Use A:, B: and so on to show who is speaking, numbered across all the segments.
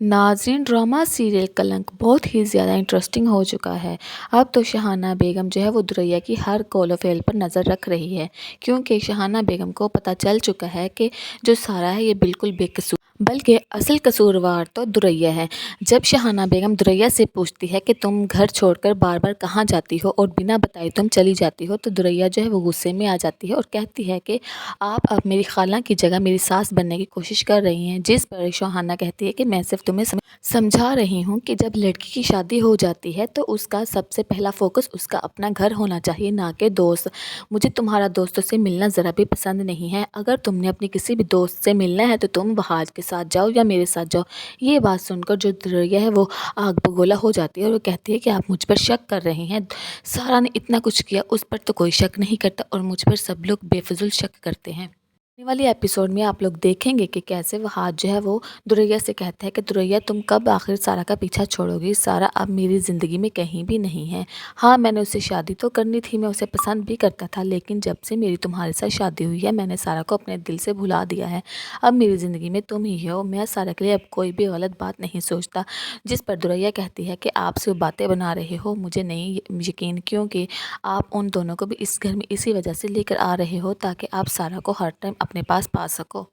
A: नाज़रीन, drama serial कलंक बहुत ही ज़्यादा इंटरेस्टिंग हो चुका है। अब तो शहाना बेगम जो है वो दुरैया की हर कॉल व फेल पर नज़र रख रही है, क्योंकि शहाना बेगम को पता चल चुका है कि जो सारा है ये बिल्कुल बेकसूर, बल्कि असल कसूरवार तो दुरैया है। जब शहाना बेगम दुरैया से पूछती है कि तुम घर छोड़कर बार बार कहाँ जाती हो और बिना बताए तुम चली जाती हो, तो दुरैया जो है वो गुस्से में आ जाती है और कहती है कि आप अब मेरी खाला की जगह मेरी सास बनने की कोशिश कर रही हैं। जिस पर शहाना कहती है कि मैं सिर्फ तुम्हें समझा रही हूँ कि जब लड़की की शादी हो जाती है तो उसका सबसे पहला फोकस उसका अपना घर होना चाहिए, ना कि दोस्त। मुझे तुम्हारा दोस्तों से मिलना ज़रा भी पसंद नहीं है। अगर तुमने अपनी किसी भी दोस्त से मिलना है तो तुम वहाज के साथ जाओ या मेरे साथ जाओ। ये बात सुनकर जो दुरैया है वो आग बगोला हो जाती है और वो कहती है कि आप मुझ पर शक कर रही हैं। सारा ने इतना कुछ किया, उस पर तो कोई शक नहीं करता और मुझ पर सब लोग बेफिजुल शक करते हैं। आने वाली एपिसोड में आप लोग देखेंगे कि कैसे वहाज जो है वो दुरैया से कहता है कि दुरैया तुम कब आखिर सारा का पीछा छोड़ोगी। सारा अब मेरी ज़िंदगी में कहीं भी नहीं है। हाँ, मैंने उससे शादी तो करनी थी, मैं उसे पसंद भी करता था, लेकिन जब से मेरी तुम्हारे साथ शादी हुई है मैंने सारा को अपने दिल से भुला दिया है। अब मेरी ज़िंदगी में तुम ही हो। मैं सारा के लिए अब कोई भी गलत बात नहीं सोचता। जिस पर दुरैया कहती है कि आप सिर्फ बातें बना रहे हो, मुझे नहीं यकीन, क्योंकि आप उन दोनों को भी इस घर में इसी वजह से लेकर आ रहे हो ताकि आप सारा को हर टाइम अपने पास पा सको।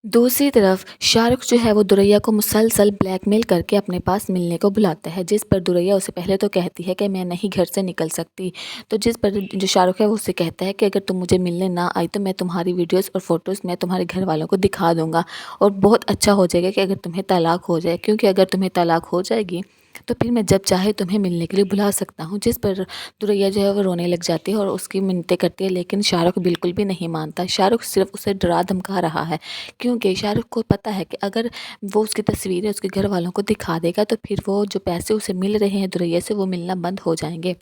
A: दूसरी तरफ शाहरुख जो है वो दुरैया को मुसलसल ब्लैकमेल करके अपने पास मिलने को बुलाता है, जिस पर दुरैया उसे पहले तो कहती है कि मैं नहीं घर से निकल सकती। तो जिस पर जो शाहरुख है वो उसे कहता है कि अगर तुम मुझे मिलने ना आई तो मैं तुम्हारी वीडियोस और फ़ोटोज़ मैं तुम्हारे घर वालों को दिखा दूंगा और बहुत अच्छा हो जाएगा कि अगर तुम्हें तलाक हो जाए, क्योंकि अगर तुम्हें तलाक हो जाएगी तो फिर मैं जब चाहे तुम्हें मिलने के लिए बुला सकता हूँ। जिस पर दुरैया जो है वो रोने लग जाती है और उसकी मिन्नतें करती है, लेकिन शाहरुख बिल्कुल भी नहीं मानता। शाहरुख सिर्फ उसे डरा धमका रहा है, क्योंकि शाहरुख को पता है कि अगर वो उसकी तस्वीरें उसके घर वालों को दिखा देगा तो फिर वो जो पैसे उसे मिल रहे हैं दुरैया से वो मिलना बंद हो जाएंगे।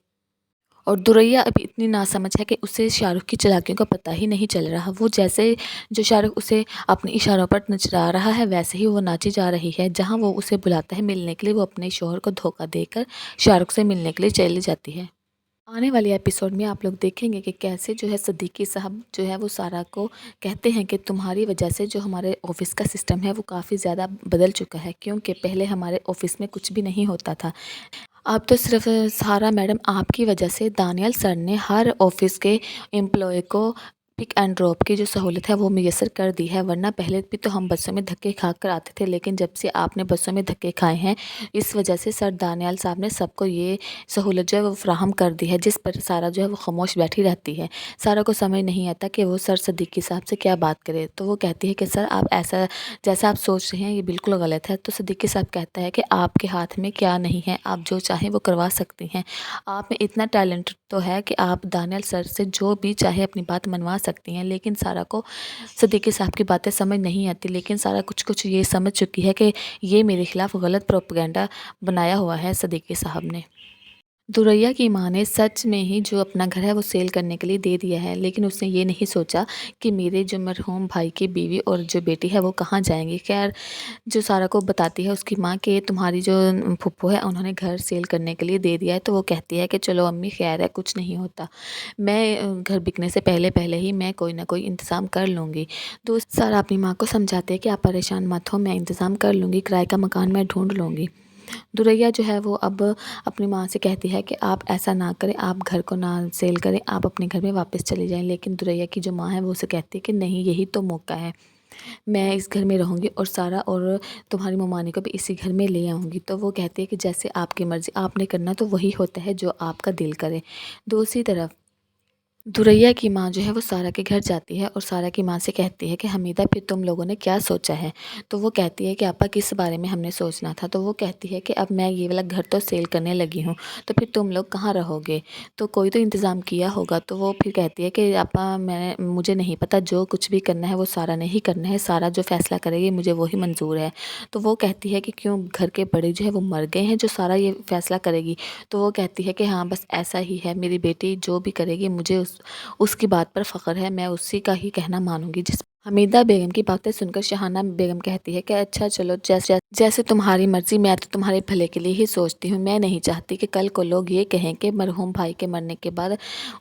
A: और दुरैया अभी इतनी नासमझ है कि उसे शाहरुख की चालाकियों का पता ही नहीं चल रहा। वो जैसे जो शाहरुख उसे अपने इशारों पर नचला रहा है वैसे ही वो नाची जा रही है। जहाँ वो उसे बुलाता है मिलने के लिए, वो अपने शौहर को धोखा देकर शाहरुख से मिलने के लिए चली जाती है। आने वाले एपिसोड में आप लोग देखेंगे कि कैसे जो है सिद्दीकी साहब जो है वो सारा को कहते हैं कि तुम्हारी वजह से जो हमारे ऑफिस का सिस्टम है वो काफ़ी ज़्यादा बदल चुका है, क्योंकि पहले हमारे ऑफिस में कुछ भी नहीं होता था। अब तो सिर्फ सारा मैडम आपकी वजह से दानियल सर ने हर ऑफिस के एम्प्लॉय को पिक एंड ड्रॉप की जो सहूलत है वो मुयसर कर दी है। वरना पहले भी तो हम बसों में धक्के खा कर आते थे, लेकिन जब से आपने बसों में धक्के खाए हैं इस वजह से सर दानियाल साहब ने सबको ये सहूलत जो है वो फ्राहम कर दी है। जिस पर सारा जो है वो खामोश बैठी रहती है। सारा को समझ नहीं आता कि वो सर सिद्दीकी साहब से क्या बात करे। तो वो कहती है कि सर आप ऐसा जैसा आप सोच रहे हैं ये बिल्कुल गलत है। तो सिद्दीकी साहब कहता है कि आपके हाथ में क्या नहीं है, आप जो चाहें वो करवा सकती हैं। आप में इतना टैलेंट तो है कि आप दानियल सर से जो भी चाहे अपनी बात मनवा सकती हैं। लेकिन सारा को सिद्दीकी साहब की बातें समझ नहीं आती, लेकिन सारा कुछ कुछ ये समझ चुकी है कि ये मेरे खिलाफ गलत प्रोपेगेंडा बनाया हुआ है सिद्दीकी साहब ने। दुरैया की माँ ने सच में ही जो अपना घर है वो सेल करने के लिए दे दिया है, लेकिन उसने ये नहीं सोचा कि मेरे जो मरहूम भाई की बीवी और जो बेटी है वो कहाँ जाएंगी। खैर, जो सारा को बताती है उसकी माँ कि तुम्हारी जो फूफो है उन्होंने घर सेल करने के लिए दे दिया है। तो वो कहती है कि चलो अम्मी खैर है, कुछ नहीं होता, मैं घर बिकने से पहले पहले ही मैं कोई ना कोई इंतज़ाम कर लूँगी। तो सारा अपनी माँ को समझाते हैं कि आप परेशान मत हो, मैं इंतज़ाम कर लूँगी, किराए का मकान मैं ढूंढ लूँगी। दुरैया जो है वो अब अपनी माँ से कहती है कि आप ऐसा ना करें, आप घर को ना सेल करें, आप अपने घर में वापस चली जाएं। लेकिन दुरैया की जो माँ है वो उसे कहती है कि नहीं, यही तो मौका है, मैं इस घर में रहूँगी और सारा और तुम्हारी ममानी को भी इसी घर में ले आऊँगी। तो वो कहती है कि जैसे आपकी मर्ज़ी, आपने करना तो वही होता है जो आपका दिल करे। दूसरी तरफ दुरैया की माँ जो है वो सारा के घर जाती है और सारा की माँ से कहती है कि हमीदा फिर तुम लोगों ने क्या सोचा है। तो वो कहती है कि आपा किस बारे में हमने सोचना था। तो वो कहती है कि अब मैं ये वाला घर तो सेल करने लगी हूँ, तो फिर तुम लोग कहाँ रहोगे, तो कोई तो इंतज़ाम किया होगा। तो वो फिर कहती है कि आपा मैं मुझे नहीं पता, जो कुछ भी करना है वो सारा ने ही करना है, सारा जो फ़ैसला करेगी मुझे वही मंजूर है। तो वो कहती है कि क्यों, घर के बड़े जो है वो मर गए हैं जो सारा ये फ़ैसला करेगी। तो वो कहती है कि हाँ बस ऐसा ही है, मेरी बेटी जो भी करेगी मुझे उसकी बात पर फ़ख्र है, मैं उसी का ही कहना मानूँगी। حمیدہ بیگم کی باتیں سن کر شاہانہ بیگم کہتی ہے کہ اچھا چلو، جیسے تمہاری مرضی، میں تو تمہارے بھلے کے لیے ہی سوچتی ہوں۔ میں نہیں چاہتی کہ کل کو لوگ یہ کہیں کہ مرحوم بھائی کے مرنے کے بعد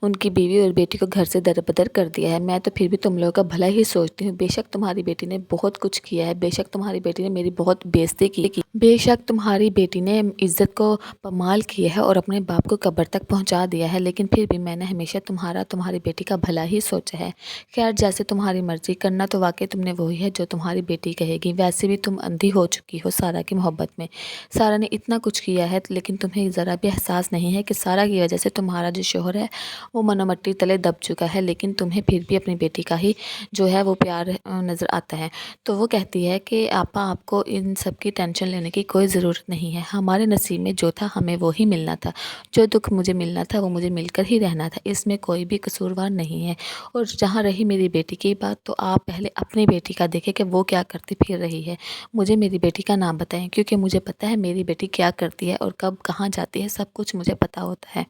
A: ان کی بیوی اور بیٹی کو گھر سے دربدر کر دیا ہے۔ میں تو پھر بھی تم لوگوں کا بھلا ہی سوچتی ہوں۔ بے شک تمہاری بیٹی نے بہت کچھ کیا ہے، بے شک تمہاری بیٹی نے میری بہت بےعزتی کی، بے شک تمہاری بیٹی نے عزت کو پامال کیا ہے اور اپنے باپ کو قبر تک پہنچا دیا ہے، لیکن پھر بھی میں نے ہمیشہ تمہاری بیٹی کا بھلا ہی سوچا ہے۔ خیر، جیسے تمہاری مرضی، کرنا تو واقعی تم نے وہی ہے جو تمہاری بیٹی کہے گی۔ ویسے بھی تم اندھی ہو چکی ہو سارا کی محبت میں۔ سارا نے اتنا کچھ کیا ہے، لیکن تمہیں ذرا بھی احساس نہیں ہے کہ سارا کی وجہ سے تمہارا جو شوہر ہے وہ من و مٹی تلے دب چکا ہے، لیکن تمہیں پھر بھی اپنی بیٹی کا ہی جو ہے وہ پیار نظر آتا ہے۔ تو وہ کہتی ہے کہ آپا، آپ کو ان سب کی ٹینشن لینے کی کوئی ضرورت نہیں ہے۔ ہمارے نصیب میں جو تھا ہمیں وہی ملنا تھا، جو دکھ مجھے ملنا تھا وہ مجھے مل کر ہی رہنا تھا، اس میں کوئی بھی قصوروار نہیں ہے۔ اور جہاں رہی میری بیٹی کی بات، تو آپ پہلے اپنی بیٹی کا دیکھیں کہ وہ کیا کرتی پھر رہی ہے۔ مجھے میری بیٹی کا نام بتائیں، کیونکہ مجھے پتہ ہے میری بیٹی کیا کرتی ہے اور کب کہاں جاتی ہے، سب کچھ مجھے پتہ ہوتا ہے۔